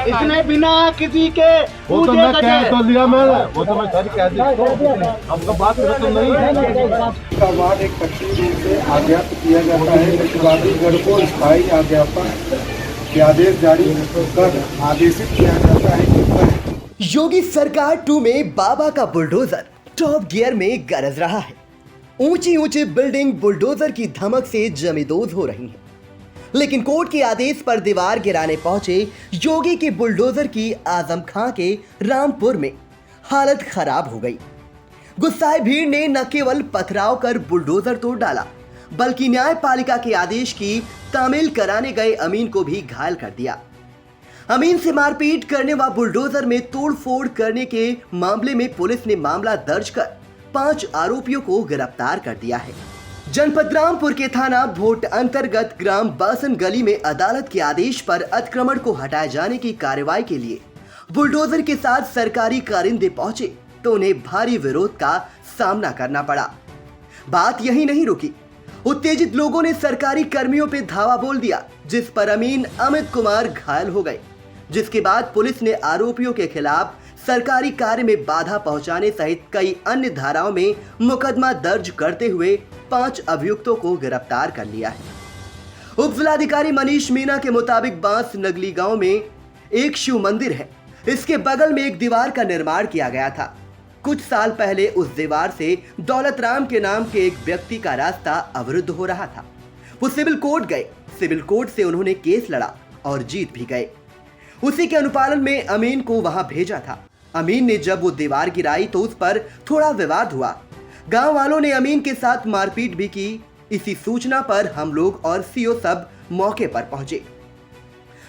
इसने बिना किसी के वो तो मैं कह तो दिया मैं वो तो मैं सारी कह दी हमको बात करो तो नहीं का वार्ड एक पश्चिमी रूप से आज्ञापित किया जाता है। प्रतिवादीगढ़ को स्थायी अध्यापन के आदेश जारी कर आदेशित किया जाता है कि वह योगी सरकार 2 में बाबा का बुलडोजर टॉप गियर में गरज रहा है। ऊंची ऊंची बिल्डिंग बुलडोजर की धमक से जमींदोज हो रही हैं। लेकिन कोर्ट के आदेश पर दीवार गिराने पहुंचे योगी के बुलडोजर की आजम खां के रामपुर में हालत खराब हो गई। गुस्साए भीड़ ने न केवल पथराव कर बुलडोजर तोड़ डाला बल्कि न्यायपालिका के आदेश की तामील कराने गए अमीन को भी घायल कर दिया। अमीन से मारपीट करने व बुलडोजर में तोड़फोड़ करने के मामले में पुलिस ने मामला दर्ज कर 5 आरोपियों को गिरफ्तार कर दिया है। जनपद रामपुर के थाना भोट अंतर्गत ग्राम बासन गली में अदालत के आदेश पर अतिक्रमण को हटाए जाने की कार्रवाई के लिए बुलडोजर के साथ सरकारी कारिंदे पहुंचे तो उन्हें भारी विरोध का सामना करना पड़ा। बात यही नहीं रुकी, उत्तेजित लोगों ने सरकारी कर्मियों पे धावा बोल दिया, जिस पर अमीन अमित कुमार घायल हो गए, जिसके बाद पुलिस ने आरोपियों के खिलाफ सरकारी कार्य में बाधा पहुंचाने सहित कई अन्य धाराओं में मुकदमा दर्ज करते हुए 5 अभियुक्तों को गिरफ्तार कर लिया है। उप जिलाधिकारी मनीष मीना के मुताबिक बांस नगली गांव में एक शिव मंदिर है। इसके बगल में एक दीवार का निर्माण किया गया था। कुछ साल पहले उस दीवार से दौलत राम के नाम के एक व्यक्ति का रास्ता अवरुद्ध हो रहा था। वो सिविल कोर्ट गए, सिविल कोर्ट से उन्होंने केस लड़ा और जीत भी गए। उसी के अनुपालन में अमीन को वहां भेजा था। अमीन ने जब वो दीवार गिराई तो उस पर थोड़ा विवाद हुआ। गांव वालों ने अमीन के साथ मारपीट भी की। इसी सूचना पर हम लोग और सीओ सब मौके पर पहुंचे।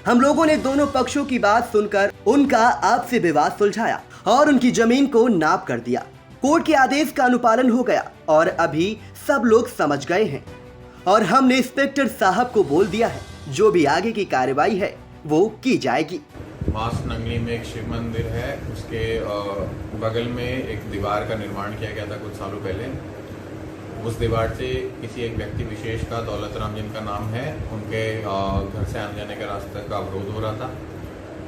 हम लोगों ने दोनों पक्षों की बात सुनकर उनका आपसी विवाद सुलझाया और उनकी जमीन को नाप कर दिया। कोर्ट के आदेश का अनुपालन हो गया और अभी सब लोग समझ गए हैं और हमने इंस्पेक्टर साहब को बोल दिया है, जो भी आगे की कार्रवाई है वो की जाएगी। बांस नगली में एक शिव मंदिर है, उसके बगल में एक दीवार का निर्माण किया गया था कुछ सालों पहले। उस दीवार से किसी एक व्यक्ति विशेष का, दौलत राम जिनका नाम है, उनके घर से आने जाने का रास्ते का अवरोध हो रहा था।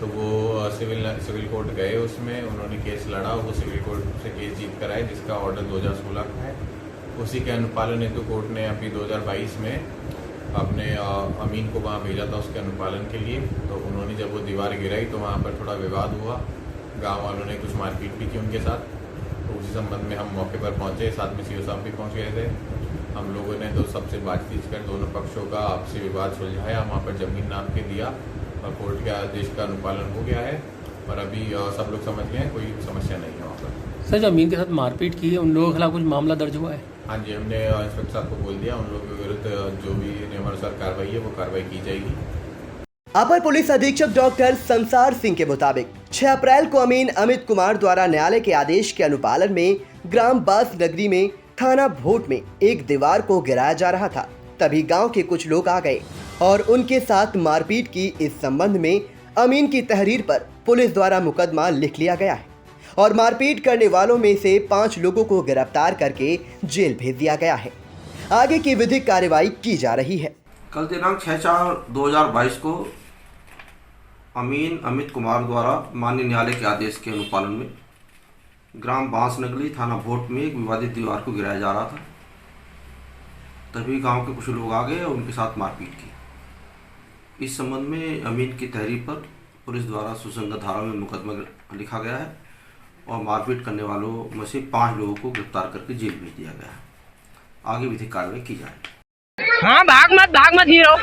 तो वो सिविल कोर्ट गए, उसमें उन्होंने केस लड़ा। वो सिविल कोर्ट से केस जीत कर आए, जिसका ऑर्डर 2016 का है। उसी के अनुपालन हेतु कोर्ट ने अभी 2022 में अपने अमीन को वहाँ भेजा था उसके अनुपालन के लिए। तो उन्होंने जब वो दीवार गिराई तो वहाँ पर थोड़ा विवाद हुआ। गांव वालों ने कुछ मारपीट भी की उनके साथ। तो उसी संबंध में हम मौके पर पहुँचे, साथ में सीओ साहब भी पहुँच गए थे। हम लोगों ने तो सबसे बातचीत कर दोनों पक्षों का आपसी विवाद सुलझाया, वहाँ पर जमीन नाप के दिया और कोर्ट के आदेश का अनुपालन हो गया है। और अभी सब लोग समझ गए हैं, कोई समस्या नहीं है वहाँ पर। सर, जो अमीन के साथ मारपीट की है उन लोगों के खिलाफ कुछ मामला दर्ज हुआ है? हाँ जी, हमने इंस्पेक्टर साहब को बोल दिया, उन लोगों के विरुद्ध जो भी नियमानुसार कार्रवाई है वो कार्रवाई की जाएगी। अपर पुलिस अधीक्षक डॉक्टर संसार सिंह के मुताबिक 6 अप्रैल को अमीन अमित कुमार द्वारा न्यायालय के आदेश के अनुपालन में ग्राम बास नगरी में थाना भोट में एक दीवार को गिराया जा रहा था। तभी गांव के कुछ लोग आ गए और उनके साथ मारपीट की। इस संबंध में अमीन की तहरीर पर पुलिस द्वारा मुकदमा लिख लिया गया है और मारपीट करने वालों में से 5 लोगों को गिरफ्तार करके जेल भेज दिया गया है। आगे की विधिक कार्रवाई की जा रही है। कल दिनांक 6/4/2022 को अमीन अमित कुमार द्वारा माननीय न्यायालय के आदेश के अनुपालन में ग्राम बांस नगली थाना भोट में एक विवादित दीवार को गिराया जा रहा था। तभी गांव के कुछ लोग आ गए और उनके साथ मारपीट की। इस संबंध में अमीन की तहरीर पर पुलिस द्वारा सुसंगत धारा में मुकदमा लिखा गया है और मारपीट करने वालों में से 5 लोगों को गिरफ्तार करके जेल भेज दिया गया है। आगे विधिक कार्रवाई की जाएगी। हाँ, भाग मत हीरो।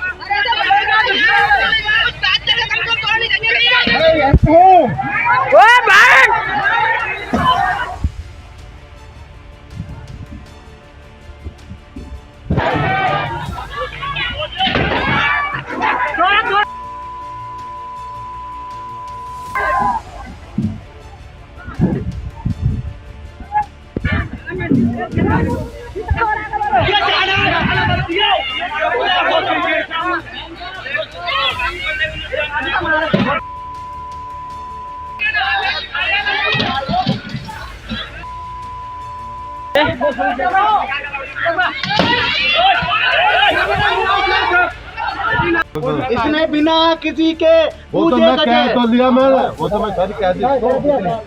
इसने बिना किसी के वो तो पूछे मैं कह कहे तो लिया मैंने, वो तो मैं सारी कह दी।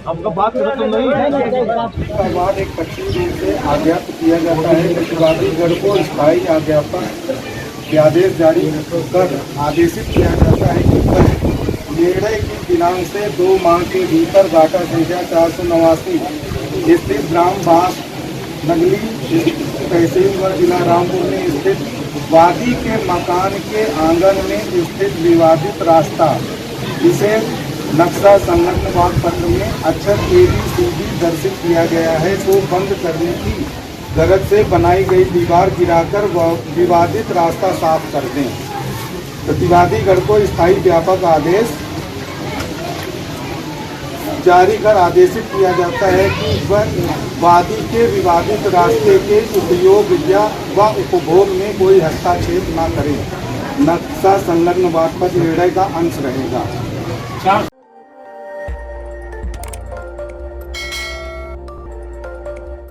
हमको बात करो तो नहीं का बाद एक 25 दिन से आज्ञापित किया जाता है। प्रतिवादी गढ़ को स्थायी अध्यापक के आदेश जारी कर आदेशित किया जाता है कि निर्णय की दिनांक से 2 माह के भीतर गाटा संख्या 489 स्थित ग्राम बांस नगली तहसील व जिला रामपुर में स्थित वादी के मकान के आंगन में स्थित विवादित रास्ता, जिसे नक्शा संलग्न वाद पत्र में अक्षर ABCD दर्शित किया गया है, को बंद करने की गरज से बनाई गई दीवार गिराकर विवादित रास्ता साफ कर दें। प्रतिवादी गढ़ को स्थायी व्यापक आदेश जारी कर आदेशित किया जाता है कि वह वादी के विवादित रास्ते के उपयोग या व उपभोग में कोई हस्तक्षेप न करें। नक्शा संलग्न वाद पत्र निर्णय का अंश रहेगा।